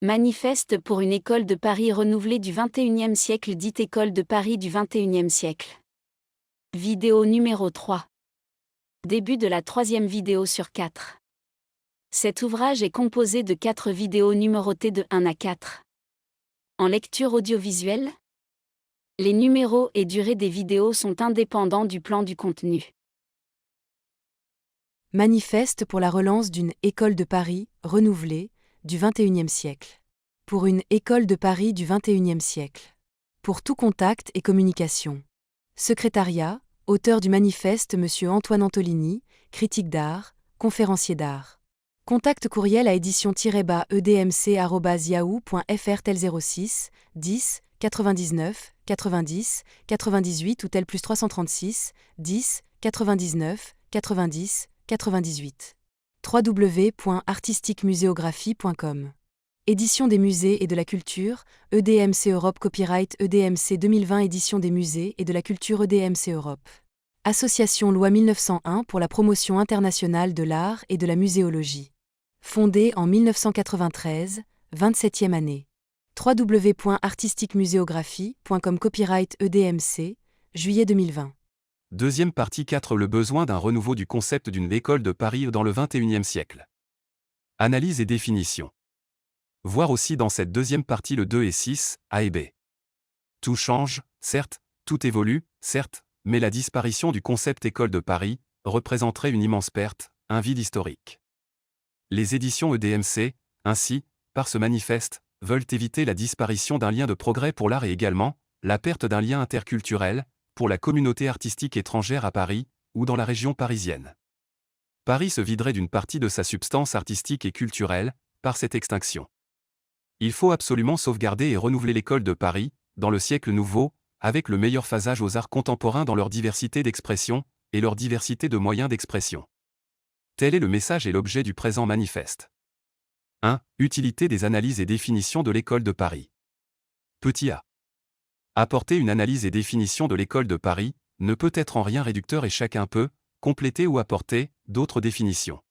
Manifeste pour une école de Paris renouvelée du XXIe siècle, dite école de Paris du XXIe siècle. Vidéo numéro 3. Début de la troisième vidéo sur 4. Cet ouvrage est composé de 4 vidéos numérotées de 1 à 4. En lecture audiovisuelle, les numéros et durée des vidéos sont indépendants du plan du contenu. Manifeste pour la relance d'une école de Paris renouvelée du XXIe siècle. Pour une école de Paris du XXIe siècle. Pour tout contact et communication. Secrétariat, auteur du manifeste Monsieur Antoine Antolini, critique d'art, conférencier d'art. Contact courriel à édition-edmc@yahoo.fr tel 06 10 99 90 98 ou tel plus 336 10 99 90 98. www.artistiquemuséographie.com. Édition des musées et de la culture, EDMC Europe Copyright EDMC 2020 Édition des musées et de la culture EDMC Europe. Association Loi 1901 pour la promotion internationale de l'art et de la muséologie. Fondée en 1993, 27e année. www.artistiquemuséographie.com Copyright EDMC, juillet 2020. Deuxième partie 4. Le besoin d'un renouveau du concept d'une école de Paris dans le XXIe siècle. Analyse et définition. Voir aussi dans cette deuxième partie le 2 et 6, A et B. Tout change, certes, tout évolue, certes, mais la disparition du concept école de Paris représenterait une immense perte, un vide historique. Les éditions EDMC, ainsi, par ce manifeste, veulent éviter la disparition d'un lien de progrès pour l'art et également la perte d'un lien interculturel pour la communauté artistique étrangère à Paris ou dans la région parisienne. Paris se viderait d'une partie de sa substance artistique et culturelle par cette extinction. Il faut absolument sauvegarder et renouveler l'école de Paris, dans le siècle nouveau, avec le meilleur phasage aux arts contemporains dans leur diversité d'expression et leur diversité de moyens d'expression. Tel est le message et l'objet du présent manifeste. 1. Utilité des analyses et définitions de l'école de Paris. Petit a. Apporter une analyse et définition de l'école de Paris ne peut être en rien réducteur et chacun peut compléter ou apporter d'autres définitions.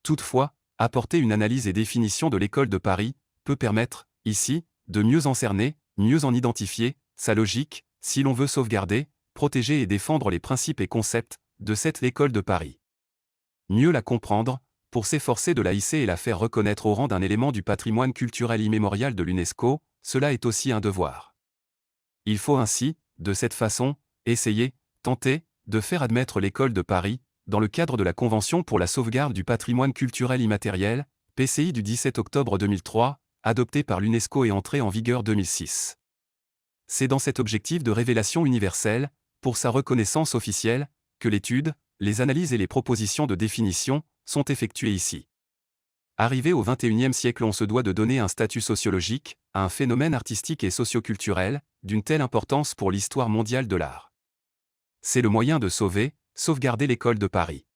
Toutefois, apporter une analyse et définition de l'école de Paris peut permettre, ici, de mieux en cerner, mieux en identifier sa logique, si l'on veut sauvegarder, protéger et défendre les principes et concepts de cette école de Paris. Mieux la comprendre, pour s'efforcer de la hisser et la faire reconnaître au rang d'un élément du patrimoine culturel immémorial de l'UNESCO, cela est aussi un devoir. Il faut ainsi, de cette façon, essayer, tenter, de faire admettre l'école de Paris, dans le cadre de la Convention pour la sauvegarde du patrimoine culturel immatériel, PCI du 17 octobre 2003, adoptée par l'UNESCO et entrée en vigueur 2006. C'est dans cet objectif de révélation universelle, pour sa reconnaissance officielle, que l'étude, les analyses et les propositions de définition sont effectuées ici. Arrivé au XXIe siècle, on se doit de donner un statut sociologique à un phénomène artistique et socioculturel d'une telle importance pour l'histoire mondiale de l'art. C'est le moyen de sauvegarder l'école de Paris.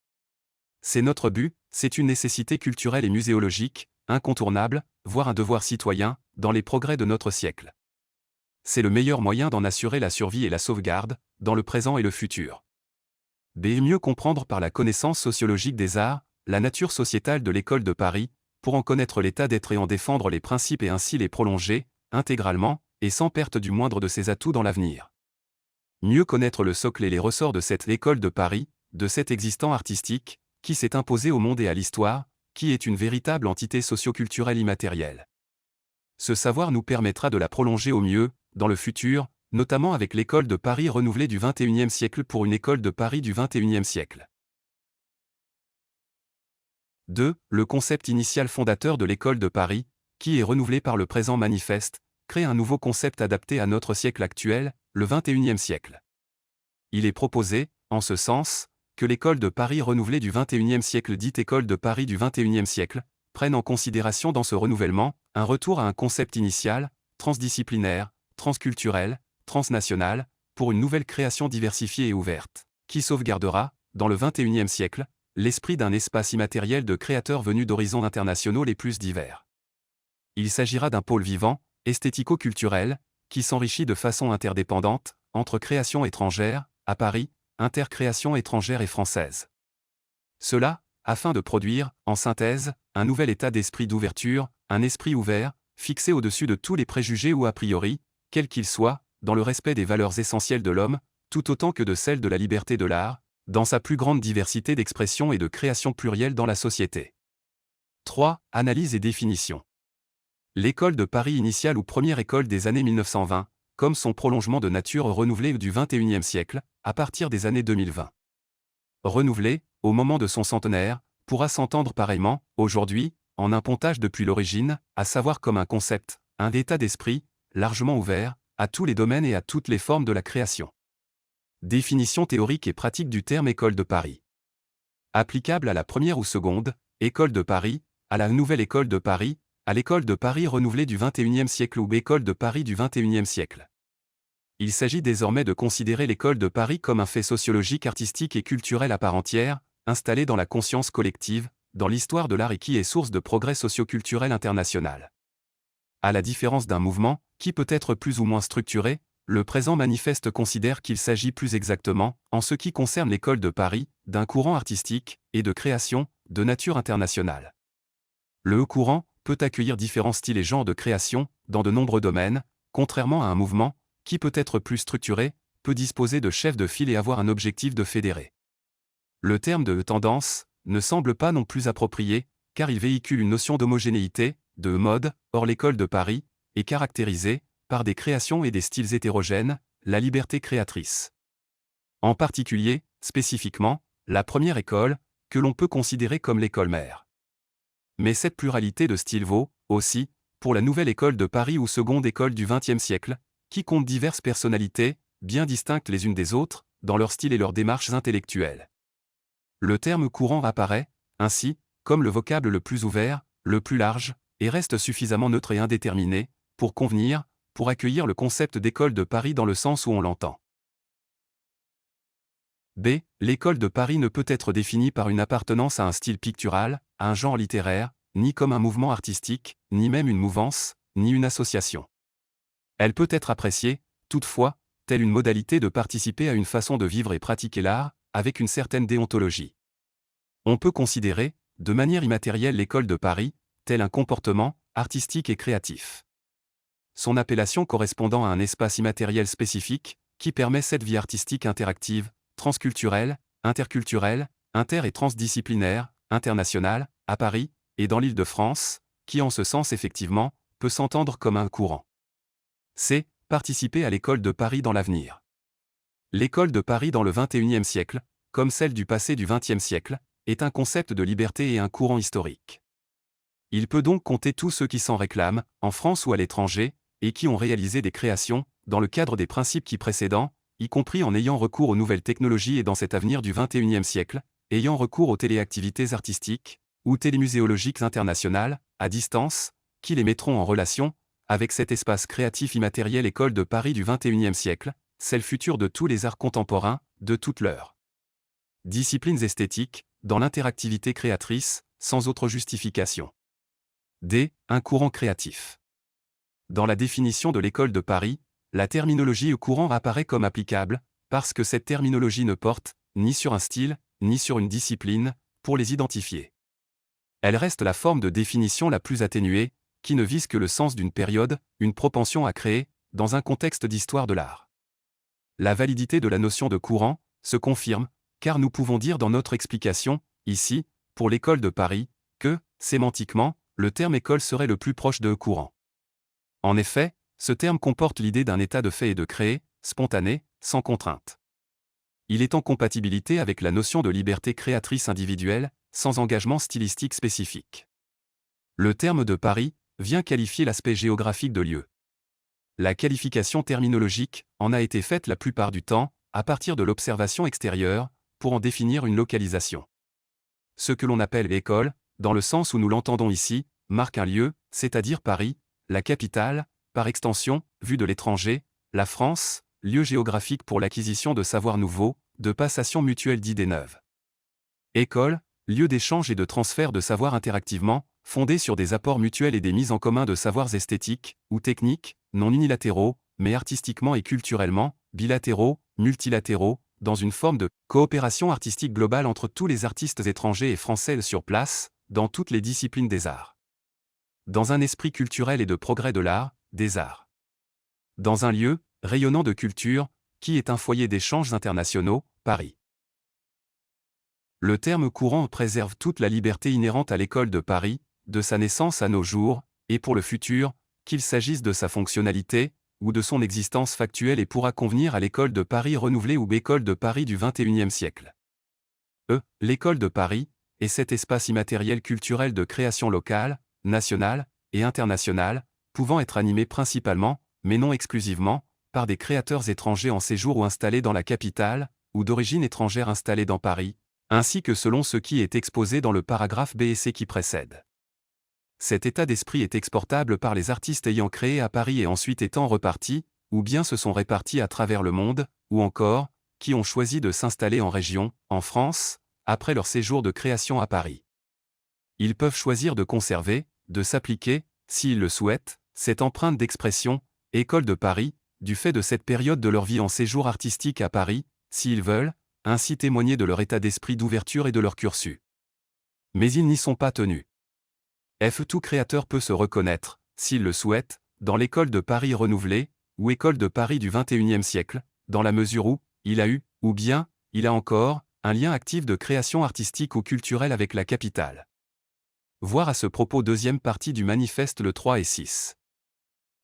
C'est notre but, c'est une nécessité culturelle et muséologique, incontournable, voire un devoir citoyen, dans les progrès de notre siècle. C'est le meilleur moyen d'en assurer la survie et la sauvegarde, dans le présent et le futur. B. Mieux comprendre par la connaissance sociologique des arts, la nature sociétale de l'école de Paris, pour en connaître l'état d'être et en défendre les principes et ainsi les prolonger, intégralement, et sans perte du moindre de ses atouts dans l'avenir. Mieux connaître le socle et les ressorts de cette école de Paris, de cet existant artistique, qui s'est imposé au monde et à l'histoire, qui est une véritable entité socioculturelle immatérielle. Ce savoir nous permettra de la prolonger au mieux, dans le futur, notamment avec l'école de Paris renouvelée du XXIe siècle pour une école de Paris du XXIe siècle. 2. Le concept initial fondateur de l'école de Paris, qui est renouvelé par le présent manifeste, crée un nouveau concept adapté à notre siècle actuel, le XXIe siècle. Il est proposé, en ce sens, que l'école de Paris renouvelée du XXIe siècle dite école de Paris du XXIe siècle, prenne en considération dans ce renouvellement, un retour à un concept initial, transdisciplinaire, transculturel, transnational, pour une nouvelle création diversifiée et ouverte, qui sauvegardera, dans le XXIe siècle, l'esprit d'un espace immatériel de créateurs venus d'horizons internationaux les plus divers. Il s'agira d'un pôle vivant, esthético-culturel, qui s'enrichit de façon interdépendante, entre créations étrangères, à Paris, intercréations étrangères et françaises. Cela, afin de produire, en synthèse, un nouvel état d'esprit d'ouverture, un esprit ouvert, fixé au-dessus de tous les préjugés ou a priori, quels qu'ils soient, dans le respect des valeurs essentielles de l'homme, tout autant que de celles de la liberté de l'art, dans sa plus grande diversité d'expression et de création plurielle dans la société. 3. Analyse et définition. L'école de Paris initiale ou première école des années 1920, comme son prolongement de nature renouvelée du XXIe siècle, à partir des années 2020. Renouvelée, au moment de son centenaire, pourra s'entendre pareillement, aujourd'hui, en un pontage depuis l'origine, à savoir comme un concept, un état d'esprit, largement ouvert, à tous les domaines et à toutes les formes de la création. Définition théorique et pratique du terme École de Paris. Applicable à la première ou seconde, École de Paris, à la Nouvelle École de Paris, à l'École de Paris renouvelée du XXIe siècle ou École de Paris du XXIe siècle. Il s'agit désormais de considérer l'École de Paris comme un fait sociologique, artistique et culturel à part entière, installé dans la conscience collective, dans l'histoire de l'art et qui est source de progrès socio-culturel international. À la différence d'un mouvement, qui peut être plus ou moins structuré, le présent manifeste considère qu'il s'agit plus exactement, en ce qui concerne l'École de Paris, d'un courant artistique et de création, de nature internationale. Le courant peut accueillir différents styles et genres de création, dans de nombreux domaines, contrairement à un mouvement, qui peut être plus structuré, peut disposer de chefs de file et avoir un objectif de fédérer. Le terme de tendance ne semble pas non plus approprié, car il véhicule une notion d'homogénéité, de mode. Or l'École de Paris est caractérisée par des créations et des styles hétérogènes, la liberté créatrice. En particulier, spécifiquement, la première école, que l'on peut considérer comme l'école mère. Mais cette pluralité de styles vaut, aussi, pour la Nouvelle École de Paris ou seconde école du XXe siècle, qui compte diverses personnalités, bien distinctes les unes des autres, dans leur style et leurs démarches intellectuelles. Le terme courant apparaît, ainsi, comme le vocable le plus ouvert, le plus large, et reste suffisamment neutre et indéterminé, pour convenir, pour accueillir le concept d'école de Paris dans le sens où on l'entend. B. L'école de Paris ne peut être définie par une appartenance à un style pictural, à un genre littéraire, ni comme un mouvement artistique, ni même une mouvance, ni une association. Elle peut être appréciée, toutefois, telle une modalité de participer à une façon de vivre et pratiquer l'art, avec une certaine déontologie. On peut considérer, de manière immatérielle l'école de Paris, tel un comportement, artistique et créatif. Son appellation correspondant à un espace immatériel spécifique, qui permet cette vie artistique interactive, transculturelle, interculturelle, inter- et transdisciplinaire, internationale, à Paris, et dans l'Île-de-France, qui en ce sens effectivement, peut s'entendre comme un courant. C. Participer à l'école de Paris dans l'avenir. L'école de Paris dans le XXIe siècle, comme celle du passé du XXe siècle, est un concept de liberté et un courant historique. Il peut donc compter tous ceux qui s'en réclament, en France ou à l'étranger, et qui ont réalisé des créations, dans le cadre des principes qui précédents, y compris en ayant recours aux nouvelles technologies et dans cet avenir du XXIe siècle, ayant recours aux téléactivités artistiques, ou télémuséologiques internationales, à distance, qui les mettront en relation, avec cet espace créatif immatériel École de Paris du XXIe siècle, celle future de tous les arts contemporains, de toutes leurs disciplines esthétiques, dans l'interactivité créatrice, sans autre justification. D. Un courant créatif. Dans la définition de l'École de Paris, la terminologie courant apparaît comme applicable, parce que cette terminologie ne porte, ni sur un style, ni sur une discipline, pour les identifier. Elle reste la forme de définition la plus atténuée, qui ne vise que le sens d'une période, une propension à créer, dans un contexte d'histoire de l'art. La validité de la notion de courant se confirme, car nous pouvons dire dans notre explication, ici, pour l'École de Paris, que, sémantiquement, le terme école serait le plus proche de courant. En effet, ce terme comporte l'idée d'un état de fait et de créer, spontané, sans contrainte. Il est en compatibilité avec la notion de liberté créatrice individuelle, sans engagement stylistique spécifique. Le terme de Paris vient qualifier l'aspect géographique de lieu. La qualification terminologique en a été faite la plupart du temps, à partir de l'observation extérieure, pour en définir une localisation. Ce que l'on appelle école, dans le sens où nous l'entendons ici, marque un lieu, c'est-à-dire Paris, la capitale, par extension, vue de l'étranger, la France, lieu géographique pour l'acquisition de savoirs nouveaux, de passation mutuelle d'idées neuves. École, lieu d'échange et de transfert de savoir interactivement, fondé sur des apports mutuels et des mises en commun de savoirs esthétiques, ou techniques, non unilatéraux, mais artistiquement et culturellement, bilatéraux, multilatéraux, dans une forme de coopération artistique globale entre tous les artistes étrangers et français sur place, dans toutes les disciplines des arts. dans un esprit culturel et de progrès de l'art, des arts. Dans un lieu, rayonnant de culture, qui est un foyer d'échanges internationaux, Paris. Le terme courant préserve toute la liberté inhérente à l'école de Paris, de sa naissance à nos jours, et pour le futur, qu'il s'agisse de sa fonctionnalité, ou de son existence factuelle et pourra convenir à l'école de Paris renouvelée ou école de Paris du XXIe siècle. L'école de Paris est cet espace immatériel culturel de création locale, nationale et internationale, pouvant être animé principalement, mais non exclusivement, par des créateurs étrangers en séjour ou installés dans la capitale, ou d'origine étrangère installés dans Paris, ainsi que selon ce qui est exposé dans le paragraphe B et C qui précède. Cet état d'esprit est exportable par les artistes ayant créé à Paris et ensuite étant repartis, ou bien se sont répartis à travers le monde, ou encore, qui ont choisi de s'installer en région, en France, après leur séjour de création à Paris. Ils peuvent choisir de conserver, de s'appliquer, s'ils le souhaitent, cette empreinte d'expression, école de Paris, du fait de cette période de leur vie en séjour artistique à Paris, s'ils veulent, ainsi témoigner de leur état d'esprit d'ouverture et de leur cursus. Mais ils n'y sont pas tenus. Tout créateur peut se reconnaître, s'il le souhaite, dans l'école de Paris renouvelée, ou école de Paris du XXIe siècle, dans la mesure où, il a eu, ou bien, il a encore, un lien actif de création artistique ou culturelle avec la capitale. Voir à ce propos deuxième partie du manifeste le 3 et 6.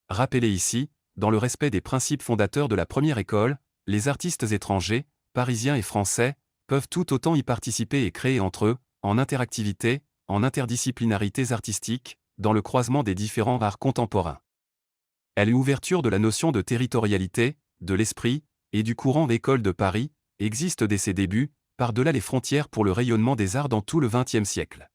Rappelez ici, dans le respect des principes fondateurs de la première école, les artistes étrangers, parisiens et français, peuvent tout autant y participer et créer entre eux, en interactivité, en interdisciplinarités artistiques, dans le croisement des différents arts contemporains. Elle est ouverture de la notion de territorialité, de l'esprit, et du courant d'école de Paris, existe dès ses débuts, par-delà les frontières pour le rayonnement des arts dans tout le XXe siècle.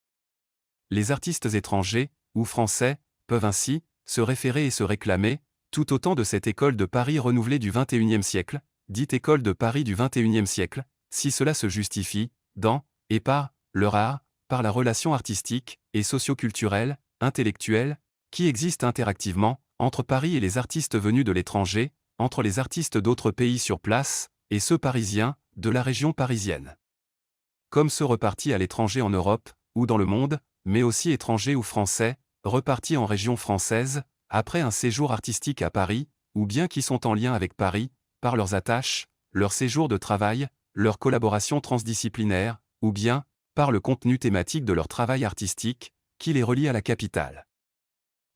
Les artistes étrangers, ou français, peuvent ainsi, se référer et se réclamer, tout autant de cette école de Paris renouvelée du XXIe siècle, dite école de Paris du XXIe siècle, si cela se justifie, dans, et par, leur art, par la relation artistique, et socio-culturelle, intellectuelle, qui existe interactivement, entre Paris et les artistes venus de l'étranger, entre les artistes d'autres pays sur place, et ceux parisiens, de la région parisienne. Comme ceux repartis à l'étranger en Europe, ou dans le monde, mais aussi étrangers ou français, repartis en région française, après un séjour artistique à Paris, ou bien qui sont en lien avec Paris, par leurs attaches, leur séjour de travail, leur collaboration transdisciplinaire, ou bien, par le contenu thématique de leur travail artistique, qui les relie à la capitale.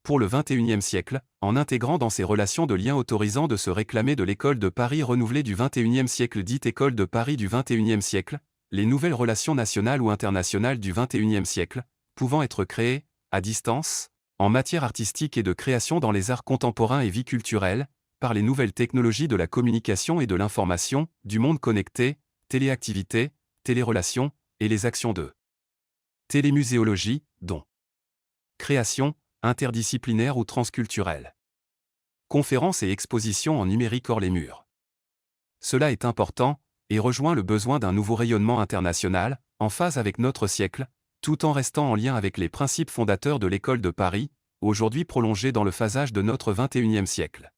Pour le XXIe siècle, en intégrant dans ces relations de liens autorisant de se réclamer de l'école de Paris renouvelée du XXIe siècle dite école de Paris du XXIe siècle, les nouvelles relations nationales ou internationales du XXIe siècle, pouvant être créées, à distance, en matière artistique et de création dans les arts contemporains et vie culturelle, par les nouvelles technologies de la communication et de l'information, du monde connecté, téléactivité, télérelations, et les actions de télémuséologie, dont création, interdisciplinaire ou transculturelle. Conférences et expositions en numérique hors les murs. Cela est important, et rejoint le besoin d'un nouveau rayonnement international, en phase avec notre siècle, tout en restant en lien avec les principes fondateurs de l'école de Paris, aujourd'hui prolongés dans le phasage de notre XXIe siècle.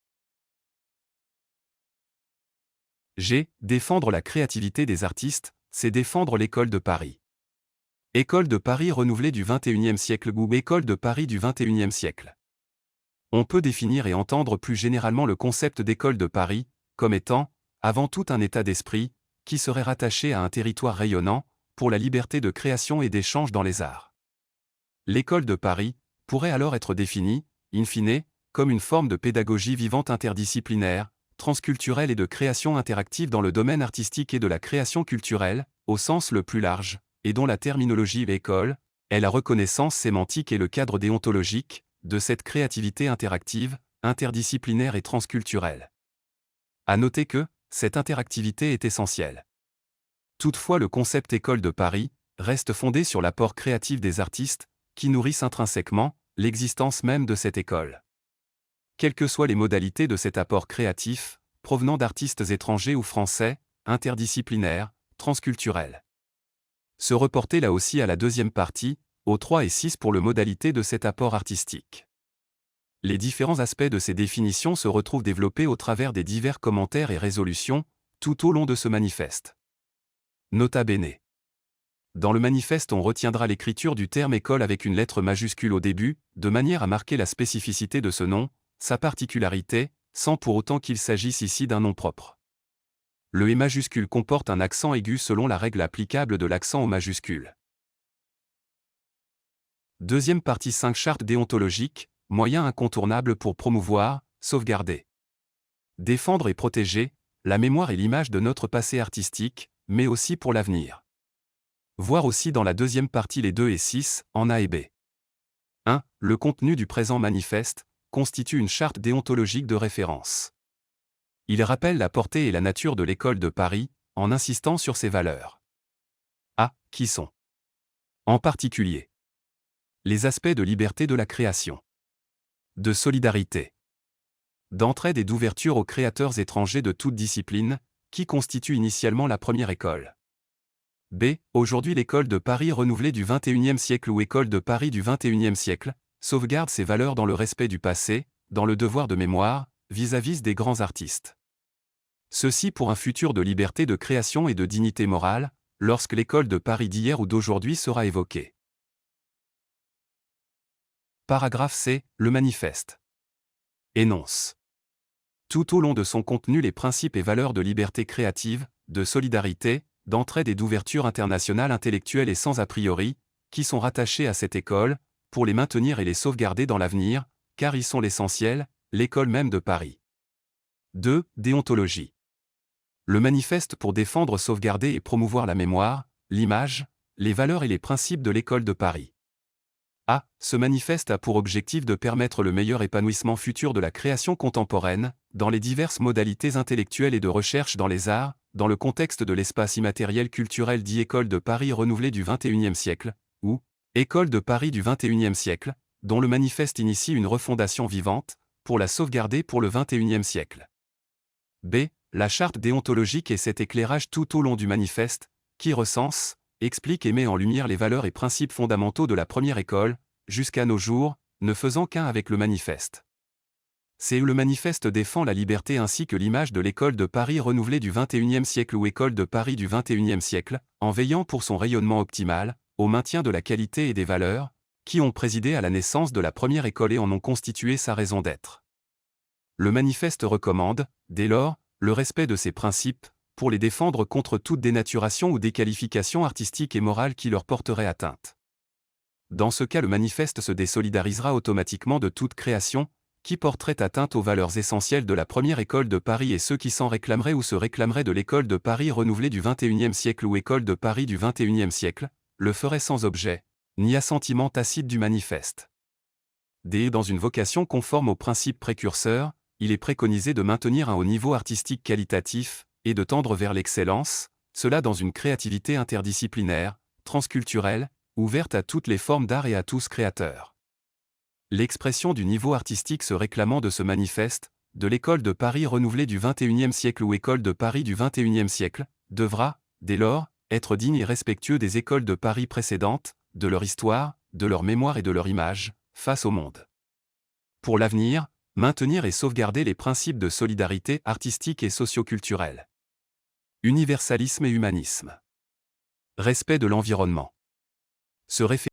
Défendre la créativité des artistes, c'est défendre l'école de Paris. École de Paris renouvelée du XXIe siècle ou école de Paris du XXIe siècle. On peut définir et entendre plus généralement le concept d'école de Paris, comme étant, avant tout un état d'esprit, qui serait rattaché à un territoire rayonnant, pour la liberté de création et d'échange dans les arts. L'école de Paris pourrait alors être définie, in fine, comme une forme de pédagogie vivante interdisciplinaire, transculturelle et de création interactive dans le domaine artistique et de la création culturelle, au sens le plus large, et dont la terminologie école est la reconnaissance sémantique et le cadre déontologique de cette créativité interactive, interdisciplinaire et transculturelle. À noter que cette interactivité est essentielle. Toutefois, le concept école de Paris reste fondé sur l'apport créatif des artistes, qui nourrissent intrinsèquement l'existence même de cette école. Quelles que soient les modalités de cet apport créatif, provenant d'artistes étrangers ou français, interdisciplinaires, transculturels. Se reporter là aussi à la deuxième partie, aux 3 et 6 pour le modalité de cet apport artistique. Les différents aspects de ces définitions se retrouvent développés au travers des divers commentaires et résolutions, tout au long de ce manifeste. Nota bene. Dans le manifeste, on retiendra l'écriture du terme école avec une lettre majuscule au début, de manière à marquer la spécificité de ce nom, sa particularité, sans pour autant qu'il s'agisse ici d'un nom propre. Le E majuscule comporte un accent aigu selon la règle applicable de l'accent au majuscule. Deuxième partie 5 Charte déontologique, moyen incontournable pour promouvoir, sauvegarder, défendre et protéger la mémoire et l'image de notre passé artistique, mais aussi pour l'avenir. Voir aussi dans la deuxième partie les 2 et 6, en A et B. 1. Le contenu du présent manifeste constitue une charte déontologique de référence. Il rappelle la portée et la nature de l'École de Paris, en insistant sur ses valeurs. A. Qui sont, en particulier, les aspects de liberté de la création, de solidarité, d'entraide et d'ouverture aux créateurs étrangers de toute discipline, qui constitue initialement la première école. B. Aujourd'hui l'École de Paris renouvelée du XXIe siècle ou École de Paris du XXIe siècle, sauvegarde ses valeurs dans le respect du passé, dans le devoir de mémoire, vis-à-vis des grands artistes. Ceci pour un futur de liberté de création et de dignité morale, lorsque l'École de Paris d'hier ou d'aujourd'hui sera évoquée. Paragraphe C. Le manifeste énonce tout au long de son contenu les principes et valeurs de liberté créative, de solidarité, d'entraide et d'ouverture internationale intellectuelle et sans a priori, qui sont rattachés à cette école, pour les maintenir et les sauvegarder dans l'avenir, car ils sont l'essentiel, l'école même de Paris. 2. Déontologie. Le manifeste pour défendre, sauvegarder et promouvoir la mémoire, l'image, les valeurs et les principes de l'École de Paris. A. Ce manifeste a pour objectif de permettre le meilleur épanouissement futur de la création contemporaine, dans les diverses modalités intellectuelles et de recherche dans les arts, dans le contexte de l'espace immatériel culturel dit École de Paris renouvelée du XXIe siècle, ou École de Paris du XXIe siècle, dont le manifeste initie une refondation vivante, pour la sauvegarder pour le XXIe siècle. B. La charte déontologique et cet éclairage tout au long du manifeste, qui recense, explique et met en lumière les valeurs et principes fondamentaux de la première école, jusqu'à nos jours, ne faisant qu'un avec le manifeste. C'est le manifeste défend la liberté ainsi que l'image de l'École de Paris renouvelée du XXIe siècle ou École de Paris du XXIe siècle, en veillant pour son rayonnement optimal, au maintien de la qualité et des valeurs, qui ont présidé à la naissance de la première école et en ont constitué sa raison d'être. Le manifeste recommande, dès lors, le respect de ces principes, pour les défendre contre toute dénaturation ou déqualification artistique et morale qui leur porterait atteinte. Dans ce cas, le manifeste se désolidarisera automatiquement de toute création, qui porterait atteinte aux valeurs essentielles de la première École de Paris et ceux qui s'en réclameraient ou se réclameraient de l'École de Paris renouvelée du XXIe siècle ou École de Paris du XXIe siècle, le feraient sans objet, ni assentiment tacite du manifeste. D. Dans une vocation conforme aux principes précurseurs, il est préconisé de maintenir un haut niveau artistique qualitatif, et de tendre vers l'excellence, cela dans une créativité interdisciplinaire, transculturelle, ouverte à toutes les formes d'art et à tous créateurs. L'expression du niveau artistique se réclamant de ce manifeste, de l'École de Paris renouvelée du XXIe siècle ou École de Paris du XXIe siècle, devra, dès lors, être digne et respectueux des écoles de Paris précédentes, de leur histoire, de leur mémoire et de leur image, face au monde. Pour l'avenir, maintenir et sauvegarder les principes de solidarité artistique et socio-culturelle. Universalisme et humanisme. Respect de l'environnement. Se référer.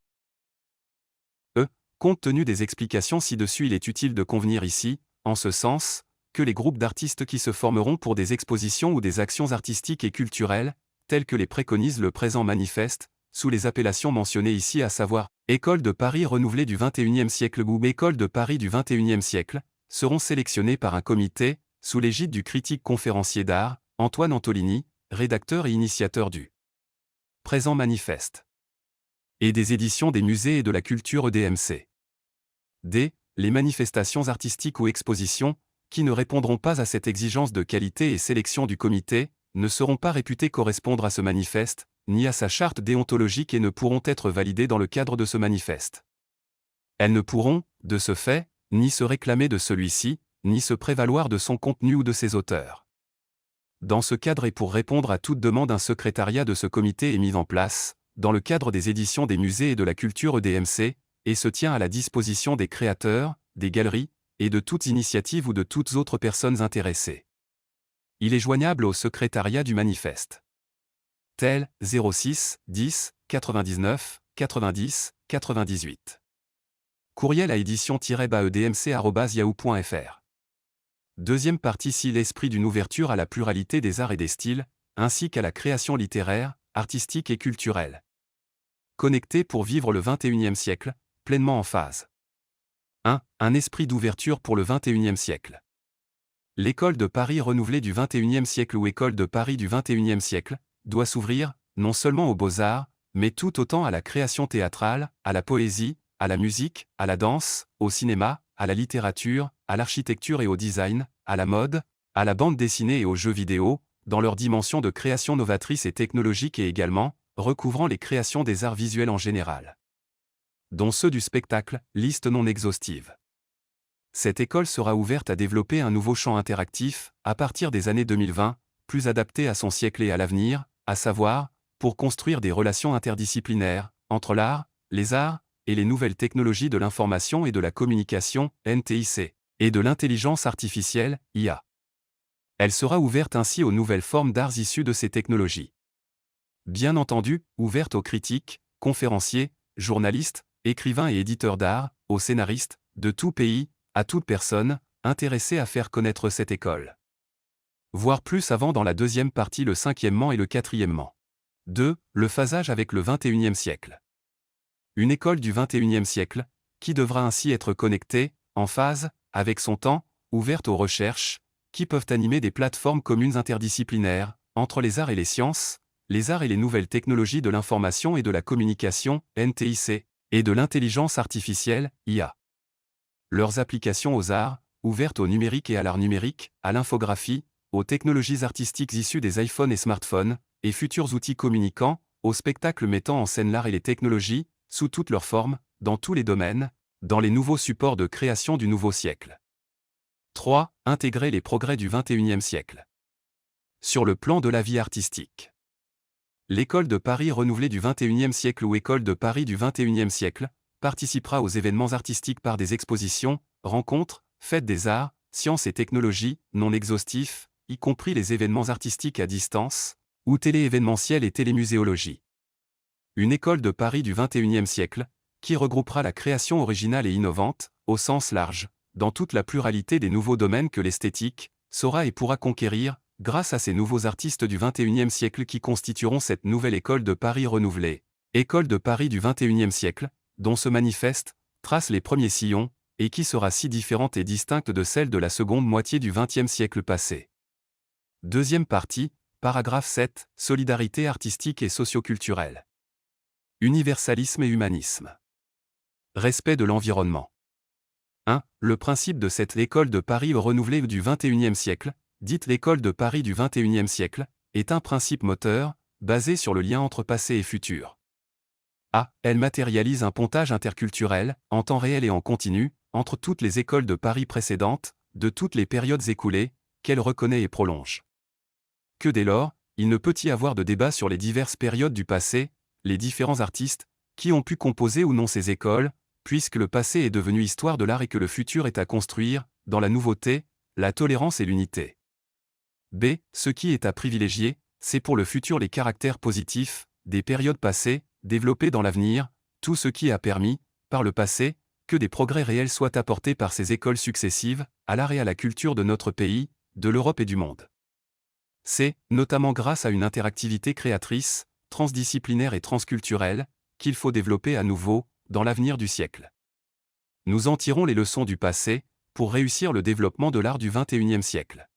Compte tenu des explications ci-dessus, il est utile de convenir ici, en ce sens, que les groupes d'artistes qui se formeront pour des expositions ou des actions artistiques et culturelles, telles que les préconise le présent manifeste, sous les appellations mentionnées ici à savoir École de Paris renouvelée du XXIe siècle ou École de Paris du XXIe siècle, seront sélectionnés par un comité, sous l'égide du critique conférencier d'art, Antoine Antolini, rédacteur et initiateur du présent manifeste, et des éditions des musées et de la culture EDMC. D. Les manifestations artistiques ou expositions, qui ne répondront pas à cette exigence de qualité et sélection du comité, ne seront pas réputées correspondre à ce manifeste, ni à sa charte déontologique et ne pourront être validées dans le cadre de ce manifeste. Elles ne pourront, de ce fait, ni se réclamer de celui-ci, ni se prévaloir de son contenu ou de ses auteurs. Dans ce cadre et pour répondre à toute demande, un secrétariat de ce comité est mis en place, dans le cadre des éditions des musées et de la culture EDMC, et se tient à la disposition des créateurs, des galeries, et de toutes initiatives ou de toutes autres personnes intéressées. Il est joignable au secrétariat du manifeste. tel 06 10 99 90 98. Courriel à édition-baedmc@yahoo.fr. Deuxième partie si l'esprit d'une ouverture à la pluralité des arts et des styles, ainsi qu'à la création littéraire, artistique et culturelle. Connecté pour vivre le XXIe siècle, pleinement en phase. 1. Un esprit d'ouverture pour le XXIe siècle. L'école de Paris renouvelée du XXIe siècle ou école de Paris du XXIe siècle doit s'ouvrir, non seulement aux beaux-arts, mais tout autant à la création théâtrale, à la poésie, à la musique, à la danse, au cinéma, à la littérature, à l'architecture et au design, à la mode, à la bande dessinée et aux jeux vidéo, dans leur dimension de création novatrice et technologique et également, recouvrant les créations des arts visuels en général. Dont ceux du spectacle, liste non exhaustive. Cette école sera ouverte à développer un nouveau champ interactif, à partir des années 2020, plus adapté à son siècle et à l'avenir, à savoir, pour construire des relations interdisciplinaires, entre l'art, les arts, et les nouvelles technologies de l'information et de la communication, NTIC, et de l'intelligence artificielle, IA. Elle sera ouverte ainsi aux nouvelles formes d'arts issues de ces technologies. Bien entendu, ouverte aux critiques, conférenciers, journalistes, écrivains et éditeurs d'art, aux scénaristes, de tout pays, à toute personne, intéressée à faire connaître cette école. Voir plus avant dans la deuxième partie le cinquièmement et le quatrièmement. 2. Le phasage avec le XXIe siècle. Une école du XXIe siècle, qui devra ainsi être connectée, en phase, avec son temps, ouverte aux recherches, qui peuvent animer des plateformes communes interdisciplinaires, entre les arts et les sciences, les arts et les nouvelles technologies de l'information et de la communication, NTIC, et de l'intelligence artificielle, IA. Leurs applications aux arts, ouvertes au numérique et à l'art numérique, à l'infographie, aux technologies artistiques issues des iPhones et smartphones, et futurs outils communicants, aux spectacles mettant en scène l'art et les technologies, sous toutes leurs formes, dans tous les domaines, dans les nouveaux supports de création du nouveau siècle. 3. Intégrer les progrès du XXIe siècle. Sur le plan de la vie artistique. L'école de Paris renouvelée du XXIe siècle ou école de Paris du XXIe siècle participera aux événements artistiques par des expositions, rencontres, fêtes des arts, sciences et technologies, non exhaustifs, y compris les événements artistiques à distance, ou télé-événementiel et télémuséologie. Une école de Paris du XXIe siècle, qui regroupera la création originale et innovante, au sens large, dans toute la pluralité des nouveaux domaines que l'esthétique saura et pourra conquérir, grâce à ces nouveaux artistes du XXIe siècle qui constitueront cette nouvelle école de Paris renouvelée. École de Paris du XXIe siècle, dont ce manifeste trace les premiers sillons, et qui sera si différente et distincte de celle de la seconde moitié du XXe siècle passé. Deuxième partie, paragraphe 7, solidarité artistique et socioculturelle. Universalisme et humanisme. Respect de l'environnement. 1. Le principe de cette école de Paris renouvelée du XXIe siècle, dite l'école de Paris du XXIe siècle, est un principe moteur, basé sur le lien entre passé et futur. A. Elle matérialise un pontage interculturel, en temps réel et en continu, entre toutes les écoles de Paris précédentes, de toutes les périodes écoulées, qu'elle reconnaît et prolonge. Que dès lors, il ne peut y avoir de débat sur les diverses périodes du passé, les différents artistes, qui ont pu composer ou non ces écoles, puisque le passé est devenu histoire de l'art et que le futur est à construire, dans la nouveauté, la tolérance et l'unité. B. Ce qui est à privilégier, c'est pour le futur les caractères positifs, des périodes passées, développées dans l'avenir, tout ce qui a permis, par le passé, que des progrès réels soient apportés par ces écoles successives, à l'art et à la culture de notre pays, de l'Europe et du monde. C. Notamment grâce à une interactivité créatrice, transdisciplinaire et transculturelle, qu'il faut développer à nouveau, dans l'avenir du siècle. Nous en tirons les leçons du passé, pour réussir le développement de l'art du XXIe siècle.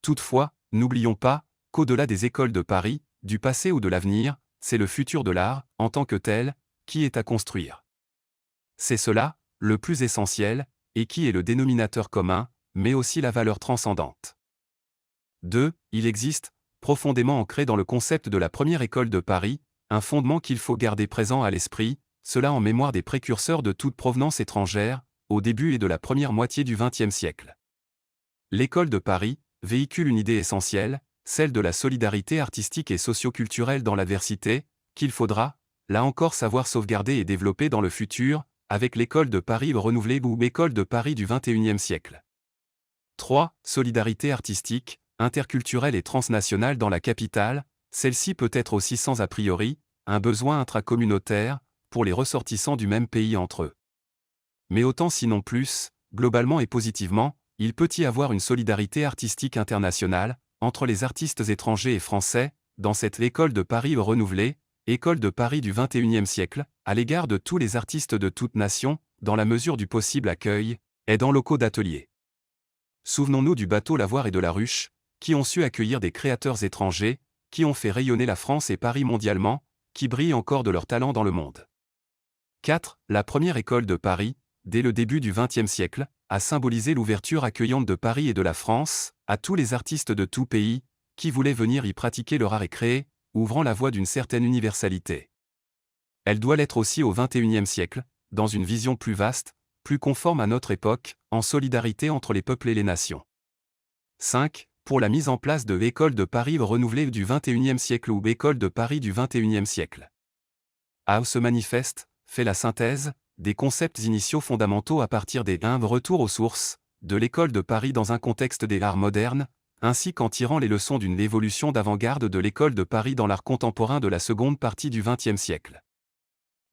Toutefois, n'oublions pas, qu'au-delà des écoles de Paris, du passé ou de l'avenir, c'est le futur de l'art, en tant que tel, qui est à construire. C'est cela, le plus essentiel, et qui est le dénominateur commun, mais aussi la valeur transcendante. 2. Il existe, profondément ancré dans le concept de la première école de Paris, un fondement qu'il faut garder présent à l'esprit, cela en mémoire des précurseurs de toute provenance étrangère, au début et de la première moitié du XXe siècle. L'école de Paris véhicule une idée essentielle, celle de la solidarité artistique et socio-culturelle dans l'adversité, qu'il faudra, là encore savoir sauvegarder et développer dans le futur, avec l'école de Paris renouvelée ou école de Paris du XXIe siècle. 3. Solidarité artistique, interculturelle et transnationale dans la capitale, Celle-ci peut être aussi sans a priori, un besoin intracommunautaire, pour les ressortissants du même pays entre eux. Mais autant sinon plus, globalement et positivement, il peut y avoir une solidarité artistique internationale, entre les artistes étrangers et français, dans cette école de Paris renouvelée, école de Paris du XXIe siècle, à l'égard de tous les artistes de toute nation, dans la mesure du possible accueil, aidant locaux d'ateliers. Souvenons-nous du bateau Lavoir et de la Ruche, qui ont su accueillir des créateurs étrangers, qui ont fait rayonner la France et Paris mondialement, qui brillent encore de leur talent dans le monde. 4. La première école de Paris, dès le début du XXe siècle, a symbolisé l'ouverture accueillante de Paris et de la France, à tous les artistes de tout pays, qui voulaient venir y pratiquer leur art et créer, ouvrant la voie d'une certaine universalité. Elle doit l'être aussi au XXIe siècle, dans une vision plus vaste, plus conforme à notre époque, en solidarité entre les peuples et les nations. 5. Pour la mise en place de l'école de Paris renouvelée du XXIe siècle ou école de Paris du XXIe siècle. Ce manifeste fait la synthèse des concepts initiaux fondamentaux à partir des retours aux sources de l'école de Paris dans un contexte des arts modernes, ainsi qu'en tirant les leçons d'une évolution d'avant-garde de l'école de Paris dans l'art contemporain de la seconde partie du XXe siècle.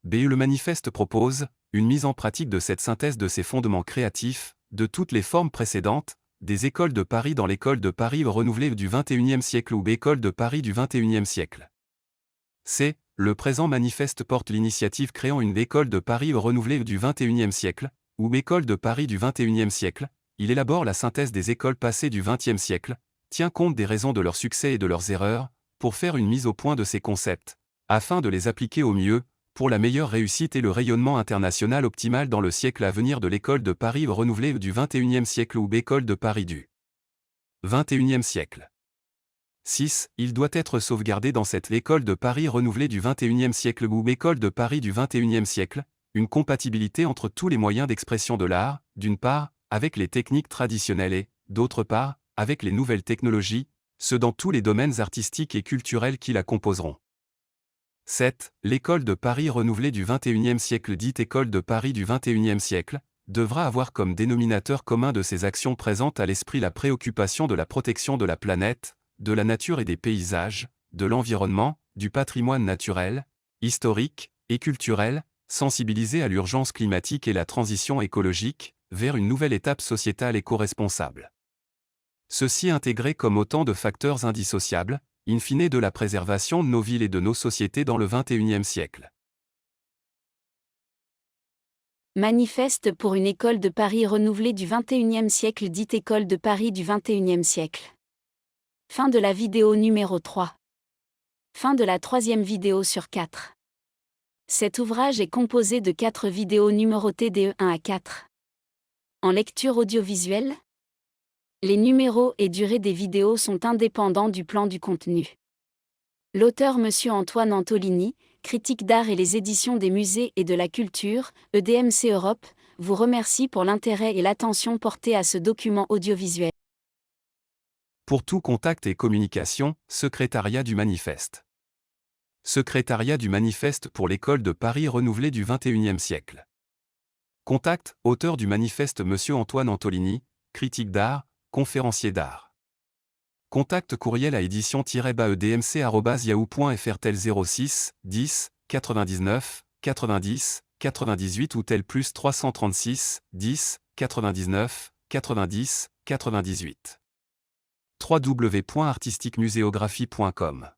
Le manifeste propose une mise en pratique de cette synthèse de ses fondements créatifs, de toutes les formes précédentes, des écoles de Paris dans l'école de Paris renouvelée du XXIe siècle ou école de Paris du XXIe siècle. Le présent manifeste porte l'initiative créant une école de Paris renouvelée du XXIe siècle, ou école de Paris du XXIe siècle. Il élabore la synthèse des écoles passées du XXe siècle, tient compte des raisons de leurs succès et de leurs erreurs, pour faire une mise au point de ces concepts, afin de les appliquer au mieux, pour la meilleure réussite et le rayonnement international optimal dans le siècle à venir de l'école de Paris renouvelée du XXIe siècle ou école de Paris du XXIe siècle. 6. Il doit être sauvegardé dans cette école de Paris renouvelée du XXIe siècle ou école de Paris du XXIe siècle, une compatibilité entre tous les moyens d'expression de l'art, d'une part, avec les techniques traditionnelles et, d'autre part, avec les nouvelles technologies, ceux dans tous les domaines artistiques et culturels qui la composeront. 7. L'école de Paris renouvelée du XXIe siècle dite école de Paris du XXIe siècle, devra avoir comme dénominateur commun de ses actions présentes à l'esprit la préoccupation de la protection de la planète, de la nature et des paysages, de l'environnement, du patrimoine naturel, historique et culturel, sensibilisé à l'urgence climatique et la transition écologique, vers une nouvelle étape sociétale éco-responsable. Ceci intégré comme autant de facteurs indissociables, in fine de la préservation de nos villes et de nos sociétés dans le XXIe siècle. Manifeste pour une école de Paris renouvelée du XXIe siècle dite école de Paris du XXIe siècle. Fin de la vidéo numéro 3. Fin de la troisième vidéo sur 4. Cet ouvrage est composé de 4 vidéos numérotées de 1 à 4. En lecture audiovisuelle, les numéros et durée des vidéos sont indépendants du plan du contenu. L'auteur Monsieur Antoine Antolini, critique d'art et les éditions des musées et de la culture, EDMC Europe, vous remercie pour l'intérêt et l'attention portée à ce document audiovisuel. Pour tout contact et communication, Secrétariat du Manifeste. Secrétariat du Manifeste pour l'école de Paris renouvelée du XXIe siècle. Contact, auteur du manifeste Monsieur Antoine Antolini, critique d'art, conférencier d'art. Contact courriel à édition-edmc@yahoo.fr tel 06 10 99 90 98 ou tel plus 336 10 99 90 98. www.artistiquemuséographie.com.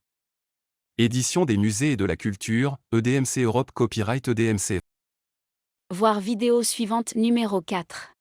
Édition des musées et de la culture, EDMC Europe Copyright EDMC. Voir vidéo suivante numéro 4.